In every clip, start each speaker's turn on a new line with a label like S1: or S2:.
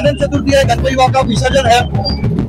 S1: अनंत चतुर्थी है, गणपति बाबा का विसर्जन है।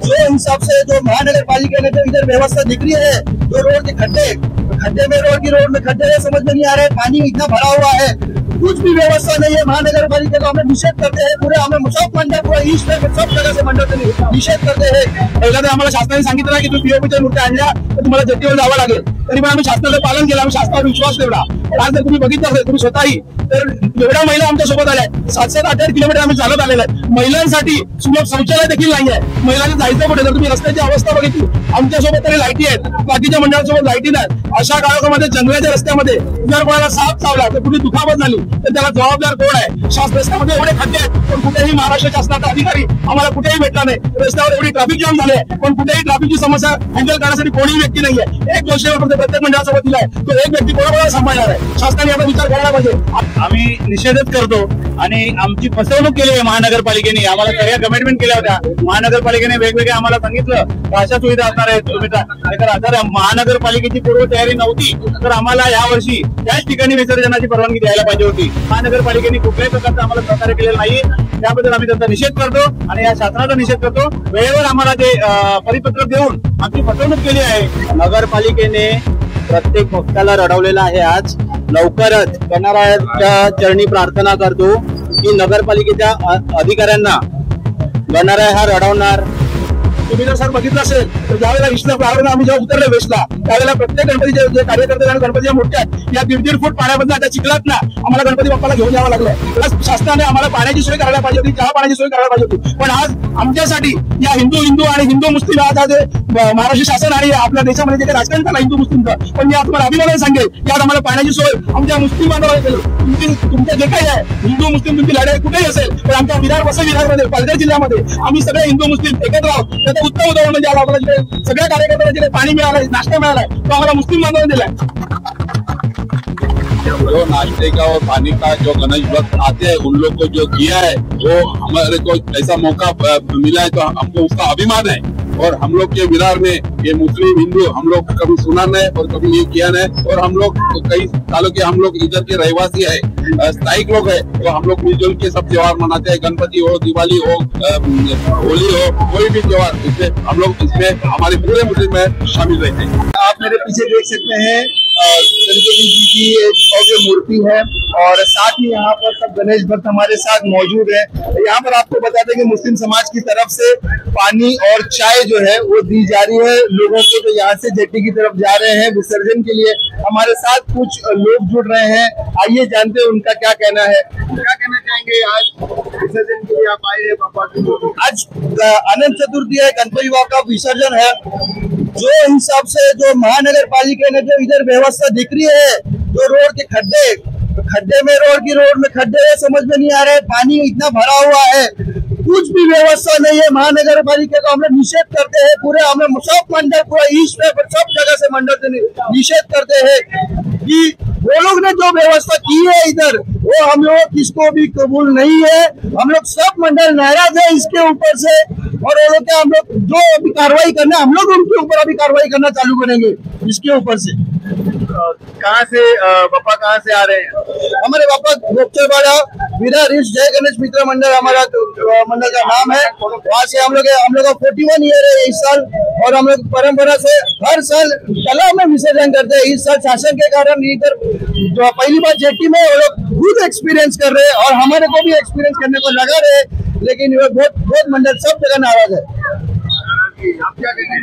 S1: जो हिसाब से जो महानगर पालिका ने जो इधर व्यवस्था दिख रही है, जो रोड के खड्डे में रोड में खड्डे है, समझ में नहीं आ रहे। पानी इतना भरा हुआ है, कुछ भी व्यवस्था नहीं है। महानगर पालिका का हमें निषेध करते हैं। पूरे हमें सब मंडळ पूरा ईस्ट में सब जगह से मंडळ निषेध करते हैं। पहिला तर आम्हाला शासनाने सांगितलं की तुम्ही पीओपीच्या मूर्त्या आणल्या तर तुम्हाला जेटीवर जावं लागेल, तरी पण आम्ही शासनाचं पालन केलं, आम्ही शासनावर विश्वास ठेवला। पण आज जर तुम्ही बघितलं असेल तुम्ही स्वतःही, तर एवढ्या महिला आमच्या सोबत आल्या, 7-8 किलोमीटर आम्ही चालत आलेलो आहे। महिलांसाठी सुलभ शौचालय देखील नाही आहे। महिलांना जायचं कुठे? जर तुम्ही रस्त्याची अवस्था बघितली, आमच्यासोबत तरी लाईटी आहेत, बाकीच्या मंडळांसोबत लाईटी नाही। अशा काळामध्ये जंगलाच्या रस्त्यामध्ये जर कोणाला साप चावला तर कुठे दुखापत झाली तर त्याला जबाबदार कोण आहे? शासन रस्त्यामध्ये एवढे खड्डे आहेत, पण कुठेही महाराष्ट्र शासनाचा अधिकारी आम्हाला कुठेही भेटला नाही। रस्त्यावर एवढी ट्रॅफिक जाम झाले, पण कुठेही ट्रॅफिकची समस्या हँडल करण्यासाठी कोणीही व्यक्ती नाहीये। एक गोष्ट प्रत्येक मंडळासोबत दिलाय, तो एक व्यक्ती कोणाकोणाला सांभाळणार आहे? शासनाने याचा विचार करायला पाहिजे। आम्ही निषेधच करतो आणि आमची फसवणूक केली आहे महानगरपालिकेने। आम्हाला सगळ्या कमिटमेंट केल्या होत्या महानगरपालिकेने, वेगवेगळे आम्हाला सांगितलं अशा सुविधा असणार आहेत तुम्ही। तर महानगरपालिकेची पूर्व तयारी नव्हती तर आम्हाला यावर्षी त्याच ठिकाणी विसर्जनाची परवानगी द्यायला पाहिजे होती। महानगरपालिकेने कुठल्याही प्रकारचं आम्हाला सहकार्य केलेलं नाही, त्याबद्दल आम्ही त्यांचा निषेध करतो आणि या शासनाचा निषेध करतो। वेळेवर आम्हाला ते परिपत्रक देऊन आमची फसवणूक केली आहे। नगरपालिकेने प्रत्येक भक्ताला रडवलेला आहे। आज लवकरच गणरायाच्या चरणी प्रार्थना करतो की नगरपालिकेच्या अधिकाऱ्यांना गणराय हा रडवणार। तुम्ही जर सर बघितलं असेल तर ज्यावेळेला ईस्टला प्रारंभ आम्ही जेव्हा उतरले वेस्टला, त्यावेळेला प्रत्येक गणपतीचे जे कार्यकर्ते आणि गणपतीच्या मूर्त्या या 1.5 फूट पाण्यामधून त्या चिखलात ना आम्हाला गणपती बाप्पाला घेऊन यावं लागलं। प्लस शासनाने आम्हाला पाण्याची सोय करायला पाहिजे होती, चहा पाण्याची सोय करायला पाहिजे होती। पण आज आमच्यासाठी या हिंदू आणि हिंदू मुस्लिम आज महाराष्ट्र शासन आणि आपल्या देशामध्ये जे राजकारण झालं हिंदू मुस्लिमचं, पण मी आज तुम्हाला अभिमानाने सांगेल की आज आम्हाला पाण्याची सोय आमच्या मुस्लिम बांधवांना केली। तुमचं जे काही आहे हिंदू मुस्लिम तुमची लढाई कुठेही असेल, पण आमच्या विरारमध्ये पालघर जिल्ह्यामध्ये आम्ही सगळे हिंदू मुस्लिम एकत्र आहोत। त्याचं उत्तम उदाहरण म्हणजे आज आपल्याला सगळ्या कार्यकर्त्यांना जे पाणी मिळालंय, नाश्ता मिळालाय, तो आम्हाला मुस्लिम बांधवांनी दिलाय।
S2: जो नाश्ते का और पानी का जो गणेश भक्त आते हैं उन लोग को जो किया है वो हमारे को ऐसा मौका मिला है तो हमको उसका अभिमान है। और हम लोग के विरार में ये मुस्लिम हिंदू हम लोग कभी सुना नहीं और कभी ये किया नहीं। और हम लोग कई सालों के हम लोग इधर के रहवासी है, स्थायिक लोग है, तो हम लोग मिलजुल के सब त्योहार मनाते हैं। गणपति हो, दिवाली हो, होली हो, कोई भी त्योहार इसमें हम लोग इसमें हमारे पूरे मुस्लिम में शामिल रहते हैं।
S1: आप मेरे पीछे देख सकते हैं गणपति जी की एक भव्य मूर्ति है और साथ ही यहाँ पर सब गणेश भक्त हमारे साथ मौजूद है। यहाँ पर आपको बता दें कि मुस्लिम समाज की तरफ से पानी और चाय जो है वो दी जा रही है लोगों को, तो यहाँ से जेटी की तरफ जा रहे हैं विसर्जन के लिए। हमारे साथ कुछ लोग जुड़ रहे हैं, आइए जानते हैं उनका क्या कहना है। क्या कहना चाहेंगे? आज विसर्जन के लिए आप आए हैं बाबा की? आज अनंत चतुर्थी है, गणपति बाबा का विसर्जन है। जो हिसाब से जो महानगर पालिका ने जो इधर व्यवस्था दिख रही है, जो रोड के खड्डे में रोड में खड्डे है, समझ में नहीं आ रहे। पानी इतना भरा हुआ है, कुछ भी व्यवस्था नहीं है। महानगर पालिका का हम लोग निषेध करते हैं। पूरे हमें सब मंडल पूरा ईस्ट में सब जगह से मंडल से निषेध करते हैं कि वो लोग ने जो व्यवस्था की है इधर, वो हम लोग किसको भी कबूल नहीं है। हम लोग सब मंडल नाराज है इसके ऊपर से, और वो लोग हम लोग जो अभी कार्रवाई करना, हम लोग उनके ऊपर अभी कार्रवाई करना चालू करेंगे इसके ऊपर से।
S2: कहाँ से बापा कहाँ से आ रहे हैं?
S1: हमारे बापा गोपचरवाड़ा विरार ईस्ट जय गणेश मित्र मंडल हमारा मंडल का नाम है। वहाँ से हम लोग का 41 ईयर है इस साल, और हम लोग परंपरा से हर साल कला में विसर्जन करते हैं। इस साल शासन के कारण इधर जो पहली बार जेटी में वो लोग खुद एक्सपीरियंस कर रहे हैं और हमारे को भी एक्सपीरियंस करने को लगा रहे, लेकिन बहुत मंडल सब जगह नाराज है।
S2: आप क्या कहेंगे?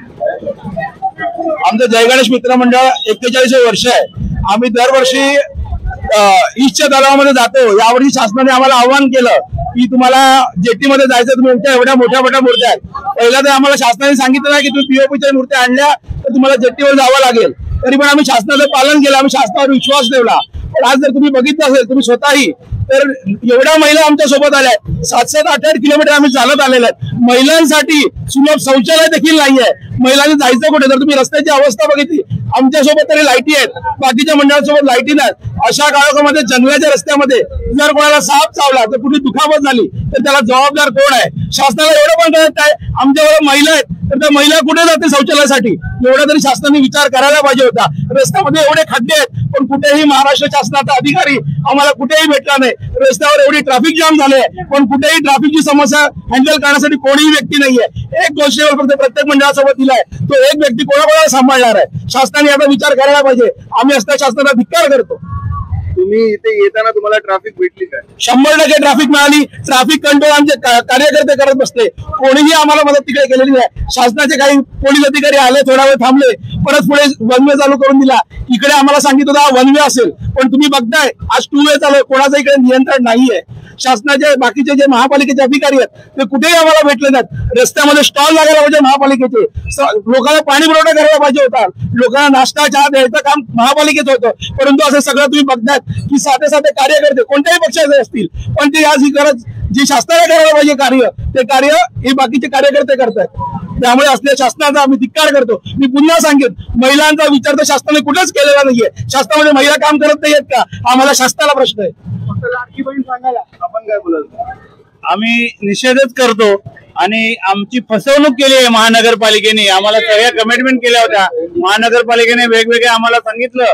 S1: आमचं जय गणेश मित्र मंडळ 41 वर्ष आहे। आम्ही दरवर्षी ईस्टच्या तलावामध्ये जातो। यावर्षी शासनाने आम्हाला आव्हान केलं की तुम्हाला जेटीमध्ये जायचं, तुम्ही एवढ्या मोठ्या मूर्त्या आहेत। पहिला तर आम्हाला शासनाने सांगितलं नाही की तुम्ही पीओपीच्या मूर्त्या आणल्या तर तुम्हाला जेटीवर जावं लागेल, तरी पण आम्ही शासनाचं पालन केलं, आम्ही शासनावर विश्वास ठेवला। पण आज जर तुम्ही बघितलं असेल तुम्ही स्वतःही, तर एवढ्या महिला आमच्या सोबत आल्या, 7-8 किलोमीटर आम्ही चालत आलेले आहेत। महिलांसाठी सुलभ शौचालय देखील नाहीये, महिलांनी जायचं कुठे? जर तुम्ही रस्त्याची अवस्था बघितली, आमच्यासोबत तरी लाईटी आहेत, बाकीच्या मंडळांसोबत लाईटी नाहीत। अशा काळामध्ये जंगलाच्या रस्त्यामध्ये जर कोणाला साप चावला तर कुठे दुखापत झाली तर त्याला जबाबदार कोण आहे? शासनाला एवढं पण कळत आहे आमच्यावर महिला आहेत, तर त्या महिला कुठे जाते शौचालयासाठी? एवढा तरी शासनाने विचार करायला पाहिजे होता। रस्त्यामध्ये एवढे खड्डे आहेत, पण कुठेही महाराष्ट्र शासनाचा अधिकारी आम्हाला कुठेही भेटला नाही। रस्त्यावर एवढी ट्रॅफिक जाम झाले, पण कुठेही ट्रॅफिकची समस्या हँडल करण्यासाठी कोणीही व्यक्ती नाहीये. एक गोष्टीवर फक्त प्रत्येक मंडळासोबत दिलाय, तो एक व्यक्ती कोणाकोणाला सांभाळणार आहे. शासनाने याचा विचार करायला पाहिजे. आम्ही असल्या शासनाचा धिक्कार करतो.
S3: तुम्ही इथे येताना तुम्हाला ट्रॅफिक भेटली काय?
S1: 100% ट्रॅफिक मिळाली. ट्रॅफिक कंट्रोल आमचे कार्यकर्ते करत बसले, कोणीही आम्हाला मदत तिकडे केलेली नाही. शासनाचे काही पोलीस अधिकारी आले, थोडा वेळ थांबले, परत पुढे वन वे चालू करून दिला. इकडे आम्हाला सांगितलं होतं वन वे असेल, पण तुम्ही बघताय आज 2 वे चालू आहे. कोणाचं इकडे नियंत्रण नाहीये. शासनाचे बाकीचे जे महापालिकेचे अधिकारी आहेत ते कुठेही आम्हाला भेटले नाहीत. रस्त्यामध्ये स्टॉल लागायला पाहिजे महापालिकेचे, लोकांना पाणी पुरवठा करायला पाहिजे होता, लोकांना नाश्ता चहा द्यायचं काम महापालिकेचं होतं. परंतु असं सगळं तुम्ही बघताय की साधे साधे कार्यकर्ते कोणत्याही पक्षाचे असतील, पण ते आज ही गरज जी शासनाला करायला पाहिजे कार्य, ते कार्य हे बाकीचे कार्यकर्ते करतात. त्यामुळे असल्या शासनाचा आम्ही धिक्कार करतो. मी पुन्हा सांगेन, महिलांचा विचार तर शासनाने कुठेच केलेला नाहीये. शासनामध्ये महिला काम करत नाहीयेत का, आम्हाला शासनाला प्रश्न आहे.
S3: फक्त लाडकी बहीण सांगायला आपण काय बोलाल?
S4: आम्ही निषेधच करतो आणि आमची फसवणूक केली आहे महानगरपालिकेने. आम्हाला सगळ्या कमिटमेंट केल्या होत्या. महानगरपालिकेने वेगवेगळे आम्हाला सांगितलं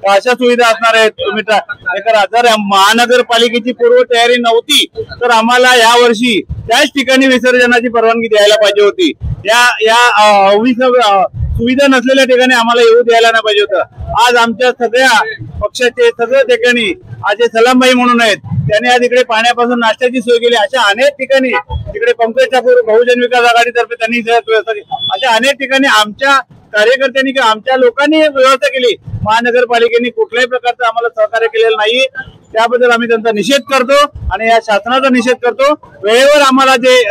S4: अशा सुविधा असणार आहेत, तुम्ही करा. जर महानगरपालिकेची पूर्व तयारी नव्हती तर आम्हाला या वर्षी त्याच ठिकाणी विसर्जनाची परवानगी द्यायला पाहिजे होती. या सुविधा नसलेल्या ठिकाणी आम्हाला येऊ द्यायला नाही पाहिजे होतं. आज आमच्या सगळ्या पक्षाचे सगळ्या ठिकाणी आज सलामबाई म्हणून आहेत, त्यांनी आज इकडे पाण्यापासून नाश्त्याची सोय केली. अशा अनेक ठिकाणी तिकडे पंकज ठाकूर बहुजन विकास आघाडीतर्फे त्यांनी व्यवस्था केली. अशा अनेक ठिकाणी आमच्या कार्यकर्त्यांनी किंवा आमच्या लोकांनी व्यवस्था केली. महानगरपालिकेने कुठल्याही प्रकारचं आम्हाला सहकार्य केलेलं नाही. त्याबद्दल आम्ही त्यांचा निषेध करतो आणि या शासनाचा निषेध करतो. वेळेवर आम्हाला जे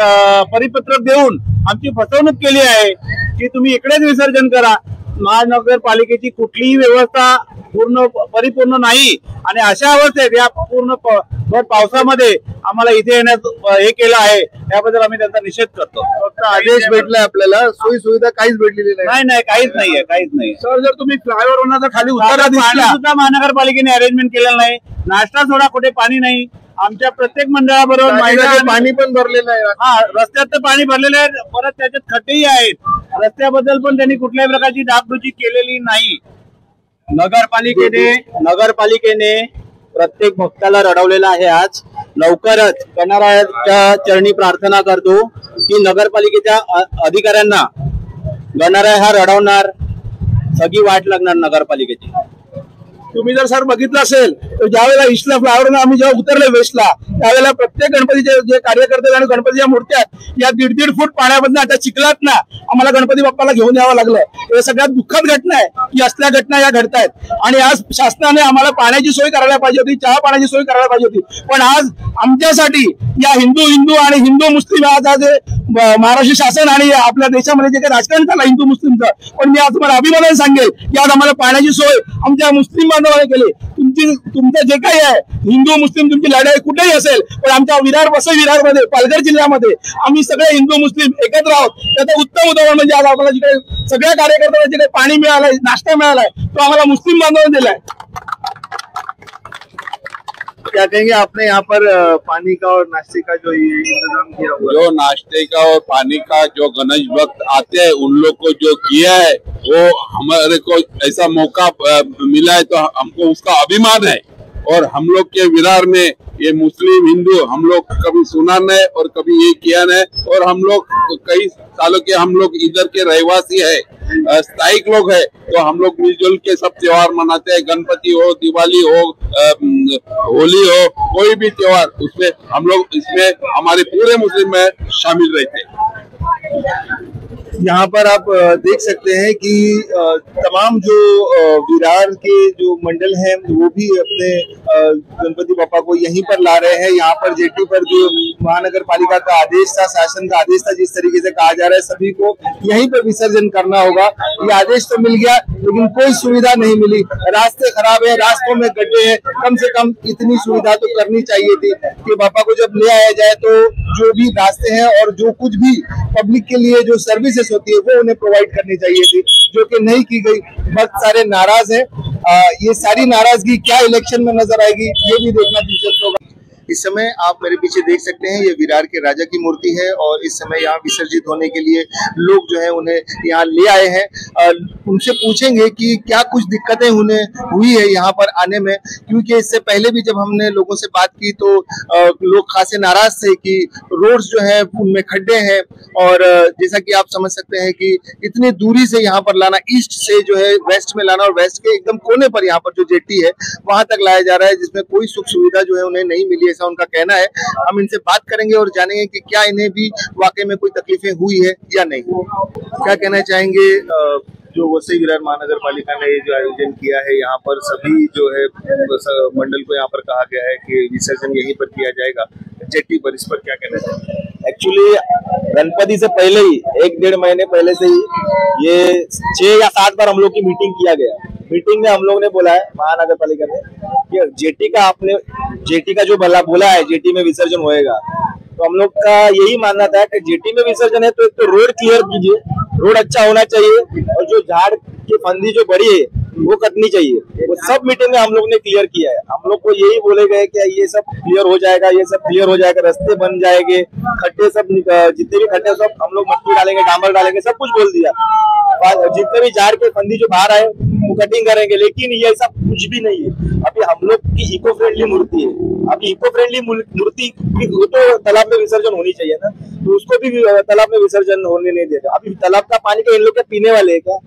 S4: परिपत्रक देऊन आमची फसवणूक केली आहे की तुम्ही इकडेच विसर्जन करा, महानगरपालिकेची कुठलीही व्यवस्था परिपूर्ण नाही. आणि अशा अवस्थेत या पूर्ण पावसामध्ये आम्हाला इथे येण्यात हे केलं आहे, त्याबद्दल आम्ही त्यांचा निषेध करतो.
S3: फक्त आदेश भेटलाय आपल्याला, सोयी सुविधा काहीच भेटलेली
S4: नाही. काहीच नाहीये, काहीच नाही.
S1: सर, जर तुम्ही फ्लायओव्हर तर खाली उतरला
S4: सुद्धा महानगरपालिकेने अरेंजमेंट केलेलं नाही. नाश्ता सोडा कुठे पाणी नाही. आमच्या प्रत्येक मंडळाबरोबर
S3: पाणी पण भरलेलं आहे.
S4: हा, रस्त्यात तर पाणी भरलेलं आहे, परत त्याच्यात खड्डेही आहेत. रस्त्याबद्दल पण त्यांनी कुठल्याही प्रकारची डागडुजी केलेली नाही. नगरपालिकेने प्रत्येक भक्ताला रडवलेलं आहे. आज लवकरच गणरायाच्या चरणी प्रार्थना करतो की नगरपालिकेच्या अधिकाऱ्यांना गणराय हा रडवणार, सगळी वाट लागणार नगरपालिकेची.
S1: तुम्ही जर सर बघितलं असेल तर ज्यावेळेला ईस्टला फ्लायओव्हरनं आम्ही जेव्हा उतरले वेस्टला, त्यावेळेला प्रत्येक गणपतीचे जे कार्यकर्ते आणि गणपतीच्या मूर्त्या या 1.5 फूट पाण्यामधनं आता चिखलात ना आम्हाला गणपती बाप्पाला घेऊन यावं लागलं. हे सगळ्यात दुःखद घटना आहे की असल्या घटना या घडतायत. आणि आज शासनाने आम्हाला पाण्याची सोय करायला पाहिजे होती, चहा पाण्याची सोय करायला पाहिजे होती. पण आज आमच्यासाठी या हिंदू आणि हिंदू मुस्लिम आज महाराष्ट्र शासन आणि आपल्या देशामध्ये जे काही राजकारण झालं हिंदू मुस्लिमचं, पण मी आज तुम्हाला अभिमानाने सांगेल की आज आम्हाला पाण्याची सोय आमच्या मुस्लिम बांधवांनी केली. तुमचं जे काही आहे हिंदू मुस्लिम तुमची लढाई कुठेही असेल, पण आमच्या वसई विरारमध्ये पालघर जिल्ह्यामध्ये आम्ही सगळे हिंदू मुस्लिम एकत्र आहोत. त्याचं उत्तम उदाहरण म्हणजे आज आम्हाला जिकडे सगळ्या कार्यकर्त्यांना जिकडे पाणी मिळालंय, नाश्ता मिळालाय, तो आम्हाला मुस्लिम बांधवांनी दिलाय.
S3: क्या कहेंगे, आपने यहाँ पर पानी का और नाश्ते का जो इंतजाम किया हुआ,
S2: जो नाश्ते का और पानी का जो गणेश भक्त आते हैं उन लोग को जो किया है वो हमारे को ऐसा मौका मिला है तो हमको उसका अभिमान है. और हम लोग के विरार में ये मुस्लिम हिंदू हम लोग कभी सुना नहीं और कभी ये किया नहीं. और हम लोग कई सालों के हम लोग इधर के रहवासी है, स्थायिक लोग है, तो हम लोग मिलजुल के सब त्योहार मनाते हैं. गणपति हो, दिवाली हो, होली हो, कोई भी त्योहार उसमें हम लोग इसमें हमारे पूरे मुस्लिम में शामिल रहते हैं.
S3: यहाँ पर आप देख सकते हैं कि तमाम जो विरार के जो मंडल हैं वो भी अपने गणपति बापा को यहीं पर ला रहे हैं. यहाँ पर जेटी पर जो महानगर पालिका का आदेश था, शासन का आदेश था, जिस तरीके से कहा जा रहा है सभी को यहीं पर विसर्जन करना होगा, ये आदेश तो मिल गया लेकिन कोई सुविधा नहीं मिली. रास्ते खराब है, रास्तों में गड्ढे हैं, कम से कम इतनी सुविधा तो करनी चाहिए थी कि बापा को जब ले आया जाए तो जो भी रास्ते हैं और जो कुछ भी पब्लिक के लिए जो सर्विसेज होती है वो उन्हें प्रोवाइड करनी चाहिए थी, जो कि नहीं की गई. बहुत सारे नाराज हैं. ये सारी नाराजगी क्या इलेक्शन में नजर आएगी ये भी देखना दिलचस्प होगा. इस समय आप मेरे पीछे देख सकते हैं, ये विरार के राजा की मूर्ति है और इस समय यहाँ विसर्जित होने के लिए लोग जो है उन्हें यहाँ ले आए हैं। उनसे पूछेंगे कि क्या कुछ दिक्कतें उन्हें हुई है यहाँ पर आने में, क्योंकि इससे पहले भी जब हमने लोगों से बात की तो लोग खासे नाराज थे कि रोड्स जो है उनमें खड्डे हैं और जैसा कि आप समझ सकते हैं कि इतनी दूरी से यहाँ पर लाना, ईस्ट से जो है वेस्ट में लाना और वेस्ट के एकदम कोने पर यहाँ पर जो जेटी है वहां तक लाया जा रहा है, जिसमें कोई सुख सुविधा जो है उन्हें नहीं मिली, ऐसा उनका कहना है। हम इनसे बात करेंगे और जानेंगे कि क्या इन्हें भी वाकई में कोई तकलीफें हुई है या नहीं। क्या कहना चाहेंगे जो वसई विरार महानगर पालिका ने जो आयोजन किया है, यहाँ पर सभी जो है मंडल को यहाँ पर कहा गया है कि विसर्जन यहीं पर किया जाएगा जेटी पर, इस पर क्या कहना चाहिए?
S5: एक्चुअली गणपति से पहले ही 1-1.5 महीने पहले से ही ये 6 या 7 बार हम लोग की मीटिंग किया गया। मीटिंग में हम लोग ने बोला है महानगर पालिका ने कि जेटी का जो बोला है जेटी में विसर्जन होएगा, तो हम लोग का यही मानना था कि जेटी में विसर्जन है तो एक तो रोड क्लियर कीजिए, रोड अच्छा होना चाहिए और जो झाड़ की फंदी जो बड़ी है वो कटनी चाहिए। वो सब मीटिंग में हम लोग ने क्लियर किया है। हम लोग को यही बोले गए कि ये सब क्लियर हो जाएगा, ये सब क्लियर हो जाएगा, रास्ते बन जाएंगे, खड्डे सब जितने भी खड्डे सब हम लोग मट्टी डालेंगे, डामर डालेंगे, सब कुछ बोल दिया। जितने भी झाड़ के फंदी जो बाहर आए वो कटिंग करेंगे, लेकिन ये सब कुछ भी नहीं है। अभी हम लोग की इको फ्रेंडली मूर्ति है, अभी इको फ्रेंडली मूर्ति तो तालाब में विसर्जन होनी चाहिए ना, तो उसको भी तालाब में विसर्जन होने नहीं देगा। अभी तालाब का पानी का इन लोग के पीने वाले है क्या?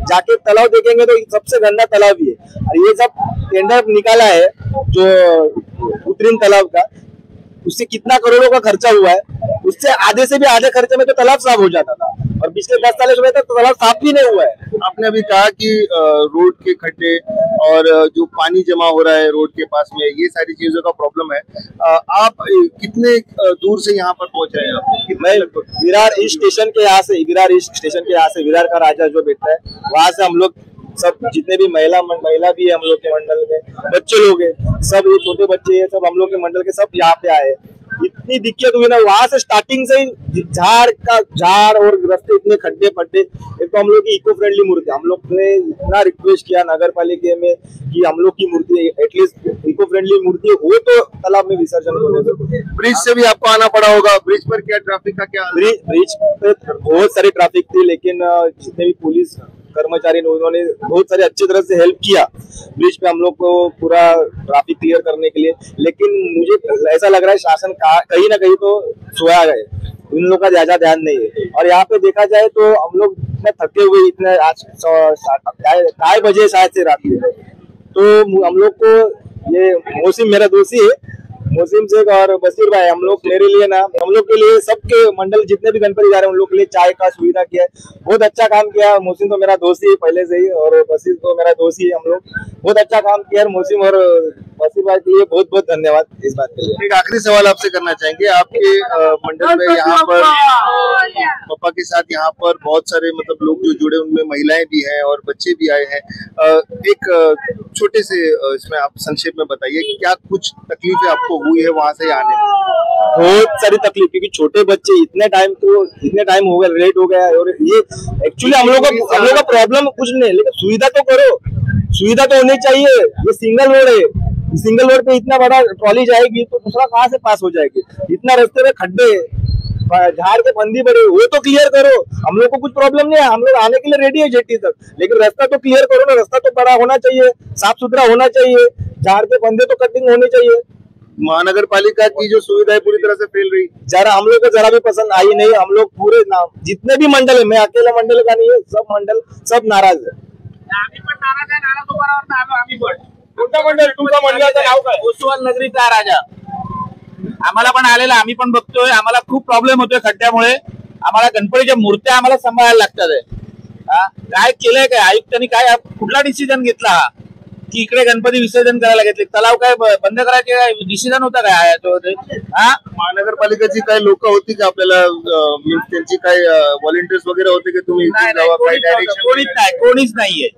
S5: जाके तालाब देखेंगे तो सबसे गंदा तालाब ही है। और ये सब टेंडर निकाला है जो कृत्रिम तालाब का, उससे कितना करोड़ों का खर्चा हुआ है, उससे आधे से भी आधे खर्चे में तो तालाब साफ हो जाता था और पिछले 10 साल में तो तालाब साफ भी नहीं हुआ है।
S3: आपने अभी कहा कि रोड के खड्डे और जो पानी जमा हो रहा है रोड के पास में, ये सारी चीजों का प्रॉब्लम है। आप कितने दूर से यहाँ पर पहुंच रहे हैं?
S5: मैं विरार ईस्ट स्टेशन के यहाँ से, विरार का राजा जो बैठता है वहां से हम लोग सब जितने भी महिला भी है हम लोग के मंडल में, बच्चे लोग हैं, सब ये छोटे बच्चे हैं, सब हम लोग के मंडल के सब यहाँ पे आए। इतनी दिक्कत हुई ना, वहां से स्टार्टिंग से ही झाड़ और रास्ते इतने खड्डे पड्डे। एक तो हम लोग की इको फ्रेंडली मूर्ति, हम लोग ने इतना रिक्वेस्ट किया नगर पालिका में कि हम लोग की मूर्ति एटलीस्ट इको फ्रेंडली मूर्ति हो तो तालाब में विसर्जन होने दो।
S3: ब्रिज से भी आपको आना पड़ा होगा, ब्रिज पर क्या ट्रैफिक का क्या?
S5: ब्रिज पे बहुत सारी ट्रैफिक थी, लेकिन जितने भी पुलिस कर्मचारी ने उन्होंने बहुत सारे अच्छी तरह से हेल्प किया ब्रिज पे हम लोग को पूरा ट्रैफिक क्लियर करने के लिए। लेकिन मुझे ऐसा लग रहा है शासन कहीं ना कहीं तो सोया गए, इन लोगों का ज्यादा ध्यान नहीं है। और यहाँ पे देखा जाए तो हम लोग इतने थके हुए, इतने आज 2:30 बजे शायद से रात में, तो हम लोग को ये मौसम मेरा दोषी है, मोहसिन शेख और बशीर भाई, हम लोग मेरे लिए ना, हम लोग के लिए, सबके मंडल जितने भी गणपति जा रहे हैं उन लोग के लिए चाय का सुविधा किया है। बहुत अच्छा काम किया। मोहसिन तो मेरा दोस्त ही है पहले से ही और बशीर तो मेरा दोस्त ही है। हम लोग बहुत अच्छा काम किया। मोहसिन और बशीर भाई के लिए बहुत बहुत धन्यवाद इस बात के लिए।
S3: एक आखिरी सवाल आपसे करना चाहेंगे, आपके मंडल में यहाँ पर पापा के साथ यहाँ पर बहुत सारे मतलब लोग जो जुड़े, उनमें महिलाएं भी हैं और बच्चे भी आए हैं। एक छोटे से इसमें आप संक्षेप में बताइए कि क्या कुछ तकलीफें आपको हुई है वहां से आने में?
S5: बहुत सारी तकलीफ, क्योंकि छोटे बच्चे इतने टाइम हो गया, लेट हो गया। और ये एक्चुअली हम लोग का प्रॉब्लम कुछ नहीं, लेकिन सुविधा तो करो, सुविधा तो होनी चाहिए। ये सिंगल रोड है, सिंगल रोड पे इतना बड़ा ट्रॉली जाएगी तो दूसरा कहाँ से पास हो जाएगी? इतना रास्ते में खड्डे, झाड़ के फंदी बड़े, वो तो क्लियर करो। हम लोग को कुछ प्रॉब्लम नहीं है, हम लोग आने के लिए रेडी है जेटी तक, लेकिन रास्ता तो क्लियर करो ना। रास्ता तो बड़ा होना चाहिए, साफ सुथरा होना चाहिए, झाड़ के फंदे तो कटिंग होनी चाहिए।
S3: महानगर पालिका की जो सुविधा है पूरी तरह से फेल रही,
S5: जरा हम लोग को जरा भी पसंद आई नहीं। हम लोग पूरे जितने भी मंडल है, मैं अकेला मंडल का नहीं है, सब मंडल सब नाराज है।
S4: आम्ही पण नाराज आहे, नाराज उभा राहून आम्ही पण कोणता मंडळ, तुमचा मंडळाचं नाव काय? ओसवाल नगरीचा राजा। आम्हाला पण आलेला, आम्ही पण बघतोय, आम्हाला खूप प्रॉब्लेम होतोय खड्ड्यामुळे। आम्हाला गणपतीच्या मूर्त्या आम्हाला सांभाळायला लागतात। काय केलंय काय आयुक्तांनी, काय कुठला डिसिजन घेतला हा की इकडे गणपती विसर्जन करायला घेतले? तलाव काय बंद करायचे डिसिजन होता काय?
S3: महानगरपालिकेची काही लोक होती का आपल्याला, त्यांची काही व्हॉलेंटियर्स वगैरे होते की तुम्ही
S4: कोणीच नाहीये,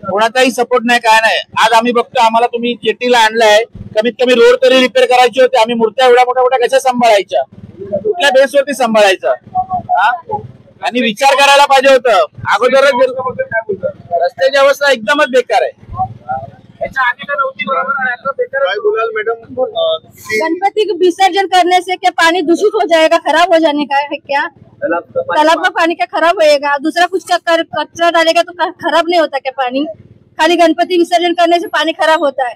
S4: कोणाचाही सपोर्ट नाही, काय नाही। आज आम्ही बघतो, आम्हाला तुम्ही जेटीला आणलाय, कमीत कमी रोड तरी रिपेअर करायची होती। आम्ही मूर्त्या एवढ्या मोठ्या कशा सांभाळायच्या? कुठल्या बेसवरती सांभाळायचं? आणि विचार करायला पाहिजे होतं अगोदरच। रस्त्याची अवस्था एकदमच बेकार आहे।
S3: काय बोलाल मैडम?
S6: गणपति को विसर्जन करने से क्या पानी दूषित हो जाएगा, खराब हो जाने का है क्या? तालाब का पानी क्या खराब होएगा? दूसरा कुछ का कचरा डालेगा तो खराब नहीं होता क्या पानी? खाली गणपति विसर्जन करने से पानी खराब होता है।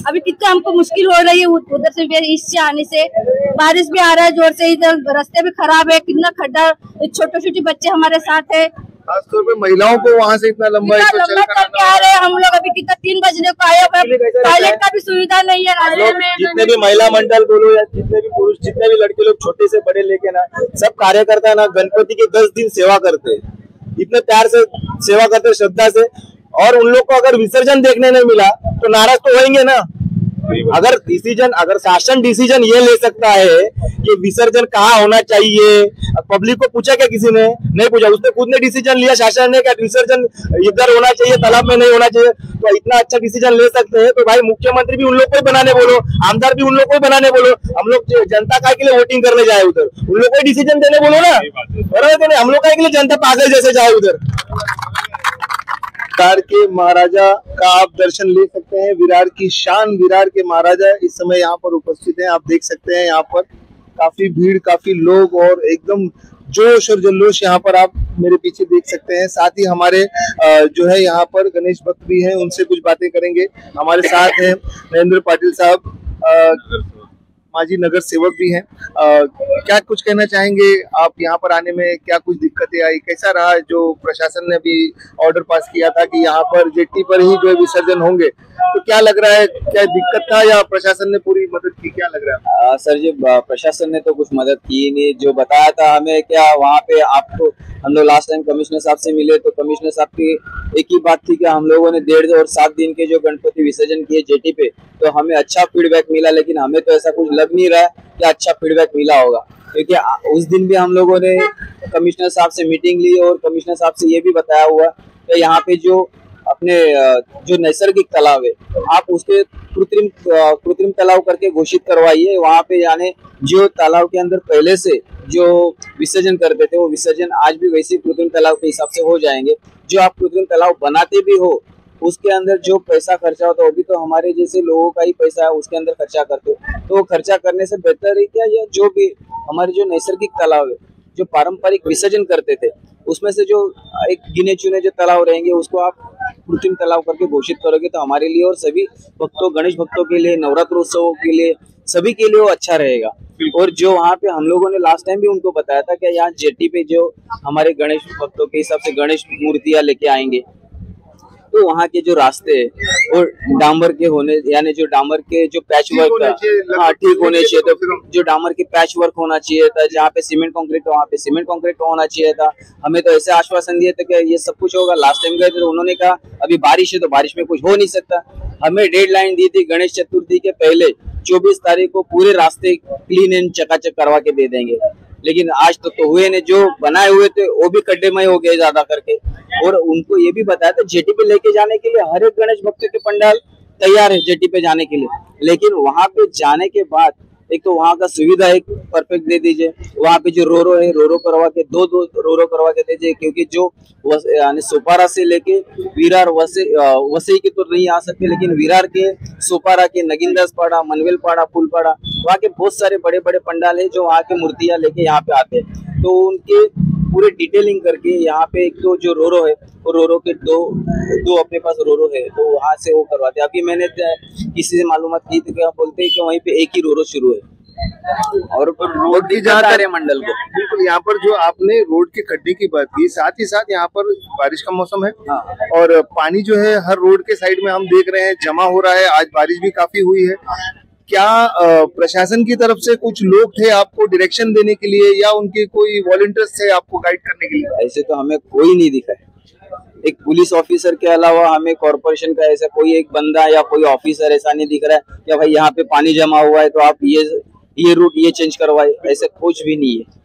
S6: अभी कितना हमको मुश्किल हो रही है उधर से इससे आने से। बारिश भी आ रहा है जोर से, इधर रास्ते भी खराब है, कितना खड्डा, छोटे छोटे बच्चे हमारे साथ है।
S3: खासतौर पे महिलाओं को वहाँ से इतना लंबा
S6: करके आ रहे हैं हम लोग। अभी कितना 3 बजने को आए हुए, टॉयलेट का भी सुविधा नहीं है रास्ते में।
S5: जितने भी महिला मंडल बोलो या जितने भी पुरुष, जितने भी लड़के लोग छोटे से बड़े लेके ना, सब कार्यकर्ता ना गणपति के 10 दिन सेवा करते, इतने प्यार से सेवा करते, श्रद्धा से। और उन लोग को अगर विसर्जन देखने नहीं मिला तो नाराज तो होंगे ना। अगर शासन डिसीजन ये ले सकता है कि विसर्जन कहाँ होना चाहिए, पब्लिक को पूछा क्या? किसी ने नहीं पूछा, उसने खुद ने डिसीजन लिया शासन ने, क्या विसर्जन इधर होना चाहिए, तालाब में नहीं होना चाहिए। तो इतना अच्छा डिसीजन ले सकते हैं तो भाई मुख्यमंत्री भी उन लोग को ही बनाने बोलो, आमदार भी उन लोग को ही बनाने बोलो। हम लोग जनता का के लिए वोटिंग करने जाए उधर, उन लोग को ही डिसीजन देने बोलो ना, बराबर है? हम लोग का के लिए जनता पागल जैसे जाए उधर।
S3: विरार के महाराजा का आप दर्शन ले सकते हैं। विरार की शान, विरार के महाराजा इस समय यहाँ पर उपस्थित हैं। आप देख सकते हैं यहाँ पर काफी भीड़, काफी लोग और एकदम जोश और जल्लोष यहाँ पर आप मेरे पीछे देख सकते हैं। साथ ही हमारे जो है यहाँ पर गणेश भक्त भी हैं, उनसे कुछ बातें करेंगे। हमारे साथ हैं नरेंद्र पाटिल साहब, माजी नगर सेवक भी हैं। क्या कुछ कहना चाहेंगे आप? यहाँ पर आने में क्या कुछ दिक्कतें आई, कैसा रहा? जो प्रशासन ने अभी ऑर्डर पास किया था कि यहाँ पर जेटी पर ही जो विसर्जन होंगे, तो क्या लग रहा है, क्या दिक्कत था या प्रशासन ने पूरी मदद की? क्या लग रहा है?
S5: सर जी, प्रशासन ने तो कुछ मदद की नहीं। जो बताया था हमें, क्या वहाँ पे आपको, हम लोग लास्ट टाइम कमिश्नर साहब से मिले तो कमिश्नर साहब की एक ही बात थी कि हम लोगों ने 1.5 और 7 दिन के जो गणपति विसर्जन किए जेटी पे, तो हमें अच्छा फीडबैक मिला। लेकिन हमें तो ऐसा कुछ लग नहीं रहा है कि अच्छा फीडबैक मिला होगा, क्योंकि उस दिन भी हम लोगों ने कमिश्नर साहब से मीटिंग ली और कमिश्नर साहब से ये भी बताया हुआ कि यहाँ पे जो अपने जो नैसर्गिक तालाब है, आप उसके कृत्रिम तालाब करके घोषित करवाइए वहाँ पे। यानी जो तालाब के अंदर पहले से जो विसर्जन करते थे वो विसर्जन आज भी वैसे कृत्रिम तालाब के हिसाब से हो जाएंगे। जो आप कृत्रिम तालाब बनाते भी हो उसके अंदर जो पैसा खर्चा होता है वो भी तो हमारे जैसे लोगों का ही पैसा है, उसके अंदर खर्चा करते हो। तो खर्चा करने से बेहतर है क्या, या जो भी हमारे जो नैसर्गिक तालाब है, जो पारंपरिक विसर्जन करते थे, उसमें से जो एक गिने चुने जो तालाब रहेंगे उसको आप कृत्रिम तालाब करके घोषित करोगे तो हमारे लिए और सभी भक्तों, गणेश भक्तों के लिए, नवरात्र उत्सवों के लिए, सभी के लिए वो अच्छा रहेगा। और जो वहाँ पे हम लोगों ने लास्ट टाइम भी उनको बताया था कि यहाँ जेटी पे जो हमारे गणेश भक्तों के हिसाब से गणेश मूर्तियां लेके आएंगे, तो वहाँ के जो रास्ते और डामर के होने, यानी जो डामर के जो पैच वर्क, हाँ ठीक होने चाहिए। तो जो डामर के पैच वर्क होना चाहिए था, जहाँ पे सीमेंट कंक्रीट वहाँ पे सीमेंट कंक्रीट होना चाहिए था। हमें तो ऐसे आश्वासन दिए थे कि ये सब कुछ होगा। लास्ट टाइम गए थे तो उन्होंने कहा अभी बारिश है तो बारिश में कुछ हो नहीं सकता। हमें डेडलाइन दी थी गणेश चतुर्थी के पहले 24 तारीख को पूरे रास्ते क्लीन एंड चकाचक करवा के दे देंगे, लेकिन आज तो हुए ने। जो बनाए हुए थे वो भी खड्डेमय हो गए ज्यादा करके। और उनको ये भी बताया था जेटी पे लेके जाने के लिए हर एक गणेश भक्त के पंडाल तैयार है जेटी पे जाने के लिए, लेकिन वहां पे जाने के बाद एक तो वहां का सुविधा एक परफेक्ट दे दीजिए। वहां पे जो रोरो है, रोरो करवा के दो रोरो करवा के दीजिए, क्योंकि जो यानी सोपारा से लेके विरार वसई के तो नहीं आ सकते, लेकिन विरार के, सोपारा के, नगिनदास पाड़ा, मनवेल पाड़ा, फूलपाड़ा, वहाँ के बहुत सारे बड़े बड़े पंडाल है जो वहाँ के मूर्तियां लेके यहाँ पे आते हैं। तो उनके पूरे डिटेलिंग करके यहाँ पे एक तो जो रोरो है वो रोरो के दो अपने पास रोरो है, तो वहाँ से वो करवाते हैं। अभी मैंने किसी से मालूमात की थी, बोलते हैं कि वहीं पे एक ही रोरो शुरू है और रोड की जाता मंडल को।
S3: बिल्कुल, यहाँ पर जो आपने रोड के खड्डे की बात की, साथ ही साथ यहाँ पर बारिश का मौसम है और पानी जो है हर रोड के साइड में हम देख रहे हैं जमा हो रहा है। आज बारिश भी काफी हुई है। क्या प्रशासन की तरफ से कुछ लोग थे आपको डायरेक्शन देने के लिए, या उनके कोई वॉलंटियर्स थे आपको गाइड करने के लिए?
S5: ऐसे तो हमें कोई नहीं दिखा है। एक पुलिस ऑफिसर के अलावा हमें कॉर्पोरेशन का ऐसा कोई एक बंदा या कोई ऑफिसर ऐसा नहीं दिख रहा है कि भाई यहाँ पे पानी जमा हुआ है तो आप ये रूट ये चेंज करवाए, ऐसा कुछ भी नहीं है।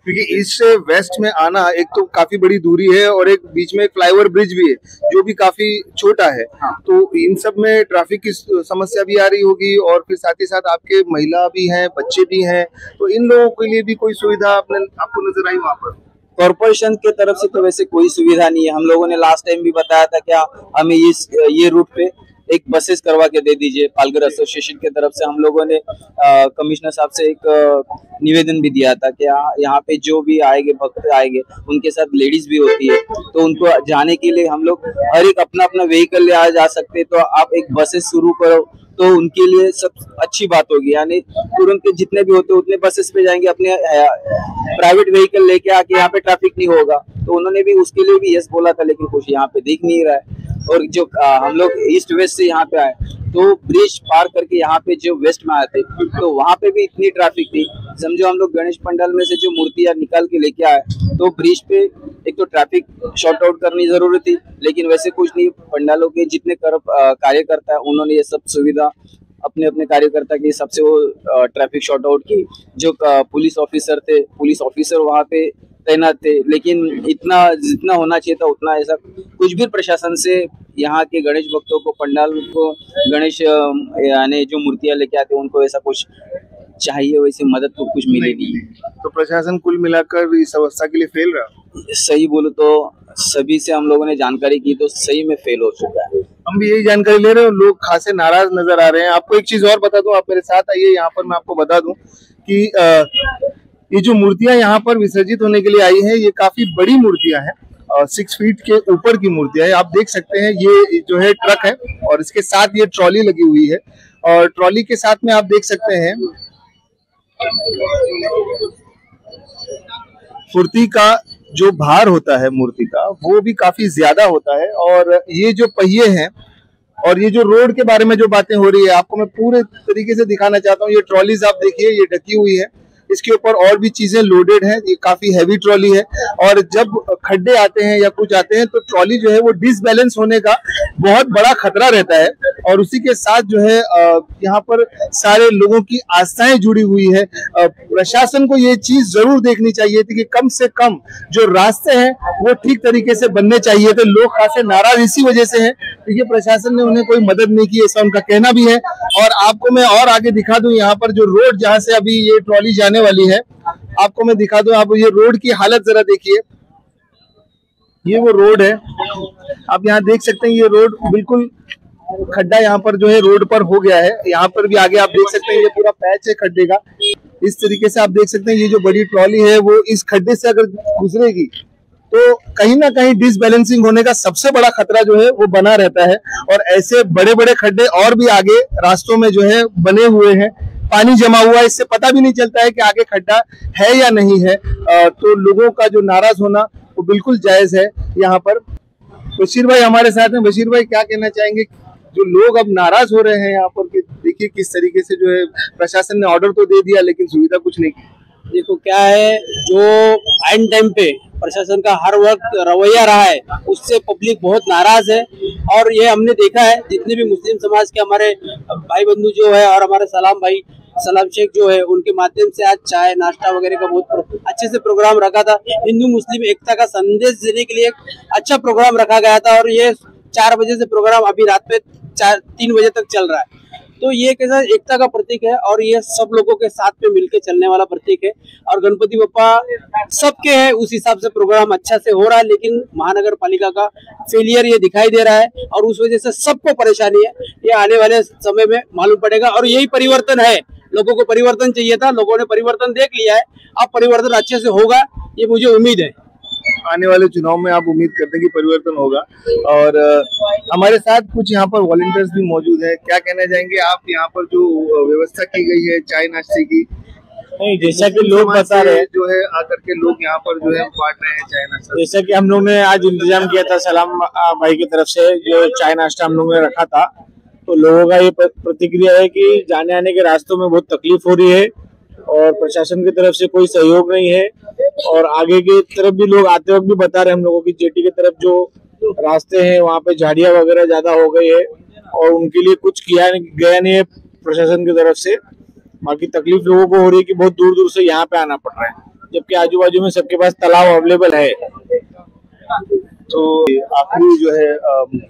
S3: क्योंकि ईस्ट से वेस्ट में आना एक तो काफी बड़ी दूरी है और एक बीच में फ्लाईओवर ब्रिज भी है जो भी काफी छोटा है। तो इन सब में ट्रैफिक की समस्या भी आ रही होगी और फिर साथ ही साथ आपके महिला भी हैं, बच्चे भी हैं, तो इन लोगों के लिए भी कोई सुविधा आपको नजर आई वहाँ पर?
S5: कॉर्पोरेशन के तरफ से तो वैसे कोई सुविधा नहीं है। हम लोगों ने लास्ट टाइम भी बताया था क्या हमें ये रूट पे एक बसेस करवा के दे दीजिए। पालघर एसोसिएशन की तरफ से हम लोगों ने कमिश्नर साहब से एक निवेदन भी दिया था कि यहाँ पे जो भी आएंगे भक्त आएंगे उनके साथ लेडीज भी होती है, तो उनको जाने के लिए हम लोग हर एक अपना अपना व्हीकल ले आ जा सकते, तो आप एक बसेस शुरू करो तो उनके लिए सब अच्छी बात होगी। यानी तुरंत के जितने भी होते उतने बसेस पे जाएंगे, अपने प्राइवेट व्हीकल लेके आके यहाँ पे ट्रैफिक नहीं होगा। तो उन्होंने भी उसके लिए भी यस बोला था, लेकिन कुछ यहाँ पे दिख नहीं रहा है। और जो हम लोग ईस्ट वेस्ट से यहाँ पे आए तो ब्रिज पार करके यहाँ पे जो वेस्ट में आए थे तो वहाँ पे भी इतनी ट्रैफिक थी। समझो हम लोग गणेश पंडाल में से जो मूर्तियाँ निकाल के लेके आए तो ब्रिज पे एक तो ट्रैफिक शॉर्ट आउट करनी जरूरी थी, लेकिन वैसे कुछ नहीं। पंडालों के जितने कार्यकर्ता है उन्होंने ये सब सुविधा अपने अपने कार्यकर्ता के हिसाब से वो ट्रैफिक शॉर्ट आउट की। जो पुलिस ऑफिसर थे, पुलिस ऑफिसर वहाँ पे तैनात थे, लेकिन इतना जितना होना चाहिए था उतना ऐसा कुछ भी प्रशासन से यहाँ के गणेश भक्तों को, पंडाल को, गणेश यानी जो मूर्तियाँ लेके आते हैं उनको ऐसा कुछ चाहिए वैसे मदद तो कुछ मिलेगी।
S3: तो प्रशासन कुल मिलाकर इस अवस्था के लिए फेल रहा।
S5: सही बोलो तो सभी से हम लोगों ने जानकारी की तो सही में फेल हो चुका है।
S3: हम भी यही जानकारी ले रहे हैं, लोग खासे नाराज नजर आ रहे हैं। आपको एक चीज और बता दूं, आप मेरे साथ आइए। यहाँ पर मैं आपको बता दूं कि ये जो मूर्तियां यहाँ पर विसर्जित होने के लिए आई हैं, ये काफी बड़ी मूर्तियां हैं, 6 फीट के ऊपर की मूर्तियां है। आप देख सकते हैं ये जो है ट्रक है और इसके साथ ये ट्रॉली लगी हुई है, और ट्रॉली के साथ में आप देख सकते हैं फुर्ती का जो भार होता है मूर्ति का वो भी काफी ज्यादा होता है। और ये जो पहिए हैं और ये जो रोड के बारे में जो बातें हो रही है, आपको मैं पूरे तरीके से दिखाना चाहता हूँ। ये ट्रॉलीज आप देखिए, ये ढकी हुई है, इसके ऊपर और भी चीजें लोडेड हैं। ये काफी हैवी ट्रॉली है, और जब खड्डे आते हैं या कुछ आते हैं तो ट्रॉली जो है वो डिसबैलेंस होने का बहुत बड़ा खतरा रहता है। और उसी के साथ जो है यहाँ पर सारे लोगों की आस्थाएं जुड़ी हुई है। प्रशासन को ये चीज जरूर देखनी चाहिए थी कि कम से कम जो रास्ते हैं वो ठीक तरीके से बनने चाहिए थे। लोग खासे नाराज इसी वजह से हैं क्योंकि प्रशासन ने उन्हें कोई मदद नहीं की, ऐसा उनका कहना भी है। और आपको मैं और आगे दिखा दूं, यहाँ पर जो रोड जहाँ से अभी ये ट्रॉली जाने वाली है, आपको मैं दिखा दूं। आप ये रोड की हालत जरा देखिए, ये वो रोड है, आप यहाँ देख सकते हैं। ये रोड बिल्कुल खड्डा यहाँ पर जो है रोड पर हो गया है। यहाँ पर भी आगे आप देख सकते हैं ये पूरा पैच है खड्डे का। इस तरीके से आप देख सकते हैं ये जो बड़ी ट्रॉली है वो इस खड्डे से अगर गुजरेगी तो कहीं ना कहीं डिसबैलेंसिंग होने का सबसे बड़ा खतरा जो है वो बना रहता है। और ऐसे बड़े बड़े खड्डे और भी आगे रास्तों में जो है बने हुए हैं, पानी जमा हुआ है, इससे पता भी नहीं चलता है कि आगे खड्डा है या नहीं है। तो लोगों का जो नाराज होना वो बिल्कुल जायज है। यहाँ पर बशीर भाई हमारे साथ हैं। बशीर भाई, क्या कहना चाहेंगे? जो लोग अब नाराज हो रहे हैं यहाँ पर कि देखिए किस तरीके से जो है प्रशासन ने ऑर्डर तो दे दिया लेकिन सुविधा कुछ नहीं की।
S7: देखो क्या है, जो एंड टाइम पे प्रशासन का हर वक्त रवैया रहा है उससे पब्लिक बहुत नाराज है। और ये हमने देखा है, जितने भी मुस्लिम समाज के हमारे भाई बंधु जो है और हमारे सलाम शेख जो है, उनके माध्यम से आज चाय नाश्ता वगैरह का बहुत अच्छे से प्रोग्राम रखा था। हिंदू मुस्लिम एकता का संदेश देने के लिए एक अच्छा प्रोग्राम रखा गया था। और ये 4 बजे से प्रोग्राम अभी रात में 3 बजे तक चल रहा है। तो ये कैसा एकता का प्रतीक है और ये सब लोगों के साथ में मिलकर चलने वाला प्रतीक है। और गणपति बप्पा सबके है, उस हिसाब से प्रोग्राम अच्छा से हो रहा है। लेकिन महानगर पालिका का फेलियर ये दिखाई दे रहा है और उस वजह से सबको परेशानी है। ये आने वाले समय में मालूम पड़ेगा और यही परिवर्तन है। लोगों को परिवर्तन चाहिए था, लोगों ने परिवर्तन देख लिया है। अब परिवर्तन अच्छे से होगा, ये मुझे उम्मीद है।
S3: आने वाले चुनाव में आप उम्मीद करते हैं कि परिवर्तन होगा। और हमारे साथ कुछ यहाँ पर वॉलंटियर्स भी मौजूद हैं। क्या कहना चाहेंगे आप? यहाँ पर जो व्यवस्था की गई है चाय नाश्ते की,
S4: नहीं, जैसा कि लोग बता रहे हैं
S3: जो है आकर के लोग यहाँ पर जो है बांट रहे हैं चाय नाश्ता।
S4: जैसा कि हम लोग ने आज इंतजाम किया था सलाम भाई की तरफ से, जो चाय नाश्ता हम लोग ने रखा था, तो लोगों का ये प्रतिक्रिया है कि जाने आने के रास्तों में बहुत तकलीफ हो रही है और प्रशासन की तरफ से कोई सहयोग नहीं है। और आगे की तरफ भी लोग आते वक्त भी बता रहे हैं हम लोगों की जेटी की तरफ जो रास्ते हैं वहाँ पे झाड़ियाँ वगैरह ज्यादा हो गई है और उनके लिए कुछ किया गया नहीं है प्रशासन की तरफ से। बाकी तकलीफ लोगों को हो रही है कि बहुत दूर दूर से यहाँ पे आना पड़ रहा है, जबकि आजू बाजू में सबके पास तालाब अवेलेबल है।
S3: तो आखिरी जो है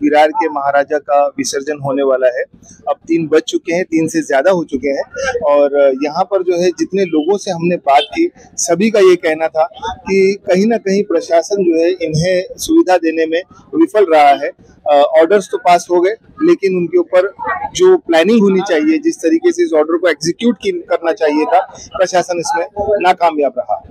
S3: विरार के महाराजा का विसर्जन होने वाला है। अब 3 बज चुके हैं, 3 से ज्यादा हो चुके हैं और यहाँ पर जो है जितने लोगों से हमने बात की सभी का ये कहना था कि कहीं ना कहीं प्रशासन जो है इन्हें सुविधा देने में विफल रहा है। ऑर्डर्स तो पास हो गए लेकिन उनके ऊपर जो प्लानिंग होनी चाहिए, जिस तरीके से इस ऑर्डर को एग्जीक्यूट करना चाहिए था, प्रशासन इसमें नाकामयाब रहा।